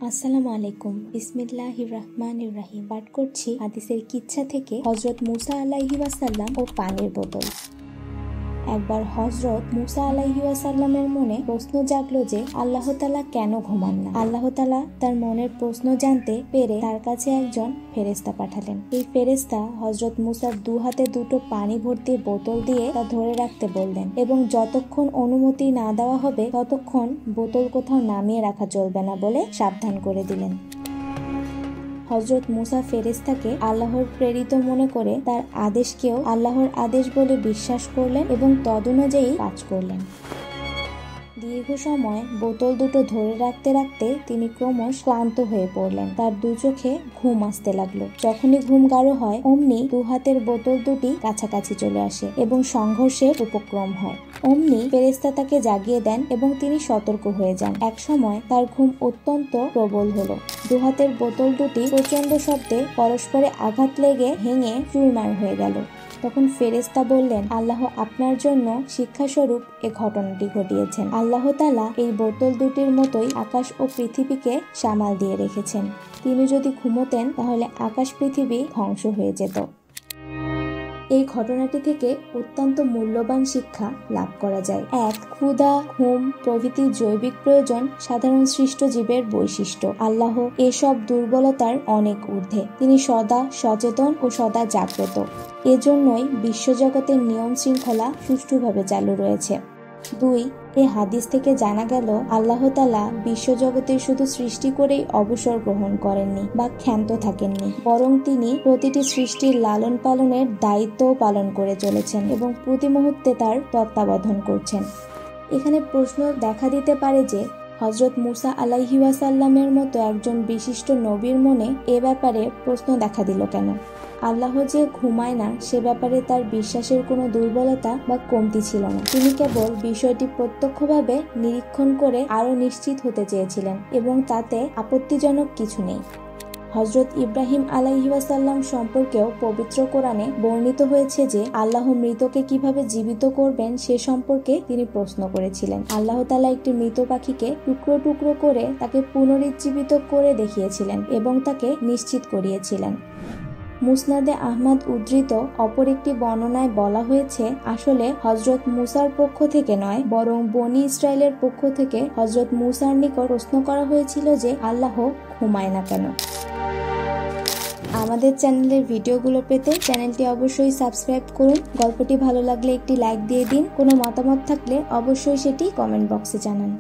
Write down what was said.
আসসালামু আলাইকুম। বিসমিল্লাহির রহমানির রহিম। পাঠ করছি হাদিসের কিচ্ছা থেকে হযরত মুসা আলাইহি ওয়াসাল্লাম ও পানির বোতল। একবার হযরত মুসা আলাইহি ওয়াসাল্লামের মনে প্রশ্ন জাগলো যে আল্লাহ তাআলা কেন ঘুমান না। আল্লাহ তাআলা তার মনের প্রশ্ন জানতে পেরে তার কাছে একজন ফেরেশতা পাঠালেন। এই ফেরেশতা হযরত মুসার দু হাতে দুটো পানি ভর্তি বোতল দিয়ে তা ধরে রাখতে বললেন এবং যতক্ষণ অনুমতি না দেওয়া হবে ততক্ষণ বোতল কোথাও নামিয়ে রাখা চলবে না বলে সাবধান করে দিলেন। হযরত মুসা ফেরেশতাকে আল্লাহর প্রেরিত মনে করে তার আদেশকেও আল্লাহর আদেশ বলে বিশ্বাস করলেন এবং তদনুযায়ী কাজ করলেন। দীর্ঘ সময় বোতল দুটো ধরে রাখতে রাখতে তিনি ক্রমশ ক্লান্ত হয়ে পড়লেন। তার দু চোখে ঘুম আসতে লাগলো। যখনই ঘুম গাঢ় হয় অমনি দু হাতের বোতল দুটি কাছাকাছি চলে আসে এবং সংঘর্ষের উপক্রম হয়। অমনি ফেরেশতা তাকে জাগিয়ে দেন এবং তিনি সতর্ক হয়ে যান। এক সময় তার ঘুম অত্যন্ত প্রবল হলো। দু হাতের বোতল দুটি প্রচন্ড শব্দে পরস্পরে আঘাত লেগে ভেঙে চুরমার হয়ে গেল। তখন ফেরেশতা বললেন, আল্লাহ আপনার জন্য শিক্ষাস্বরূপ এ ঘটনাটি ঘটিয়েছেন। আল্লাহ তাআলা এই বোতল দুটির মতোই আকাশ ও পৃথিবীকে সামাল দিয়ে রেখেছেন। তিনি যদি ঘুমোতেন তাহলে আকাশ পৃথিবী ধ্বংস হয়ে যেত। এই ঘটনাটি থেকে অত্যন্ত মূল্যবান শিক্ষা লাভ করা যায়। ১. ক্ষুধা, ঘুম প্রভৃতি জৈবিক প্রয়োজন সাধারণ সৃষ্ট জীবের বৈশিষ্ট্য। আল্লাহ এসব দুর্বলতার অনেক ঊর্ধ্বে। তিনি সদা সচেতন ও সদা জাগ্রত। এজন্যই বিশ্বজগতের নিয়ম শৃঙ্খলা সুষ্ঠুভাবে চালু রয়েছে। ২. এ হাদিস থেকে জানা গেল আল্লাহ তাআলা বিশ্বজগতের শুধু সৃষ্টি করেই অবসর গ্রহণ করেননি বা ক্ষান্ত থাকেননি, বরং তিনি প্রতিটি সৃষ্টির লালন পালনের দায়িত্বও পালন করে চলেছেন এবং প্রতি মুহূর্তে তার তত্ত্বাবধান করছেন। এখানে প্রশ্ন দেখা দিতে পারে যে হযরত মুসা আলাইহি ওয়াসাল্লামের মতো একজন বিশিষ্ট নবীর মনে এ ব্যাপারে প্রশ্ন দেখা দিল কেন? আল্লাহ যে ঘুমায় না সে ব্যাপারে তার বিশ্বাসের কোনো দুর্বলতা বা কমতি ছিল না। তিনি কেবল বিষয়টি প্রত্যক্ষভাবে নিরীক্ষণ করে আরো নিশ্চিত হতে চেয়েছিলেন এবং তাতে আপত্তিজনক কিছু নেই। হযরত ইব্রাহিম আলাইহি ওয়াসাল্লাম সম্পর্কেও পবিত্র কোরআনে বর্ণিত হয়েছে যে আল্লাহ মৃতকে কিভাবে জীবিত করবেন সে সম্পর্কে তিনি প্রশ্ন করেছিলেন। আল্লাহ তাআলা একটি মৃত পাখিকে টুকরো টুকরো করে তাকে পুনরুজ্জীবিত করে দেখিয়েছিলেন এবং তাকে নিশ্চিত করিয়েছিলেন। মুসনাদে আহমদ উদ্ধৃত অপর একটি বর্ণনায় বলা হয়েছে, আসলে হযরত মুসার পক্ষ থেকে নয় বরং বনী ইসরায়েলের পক্ষ থেকে হযরত মুসার নিকট প্রশ্ন করা হয়েছিল যে আল্লাহ ঘুমায় না কেন। আমাদের চ্যানেলের ভিডিওগুলো পেতে চ্যানেলটি অবশ্যই সাবস্ক্রাইব করুন। গল্পটি ভালো লাগলে একটি লাইক দিয়ে দিন। কোনো মতামত থাকলে অবশ্যই সেটি কমেন্ট বক্সে জানান।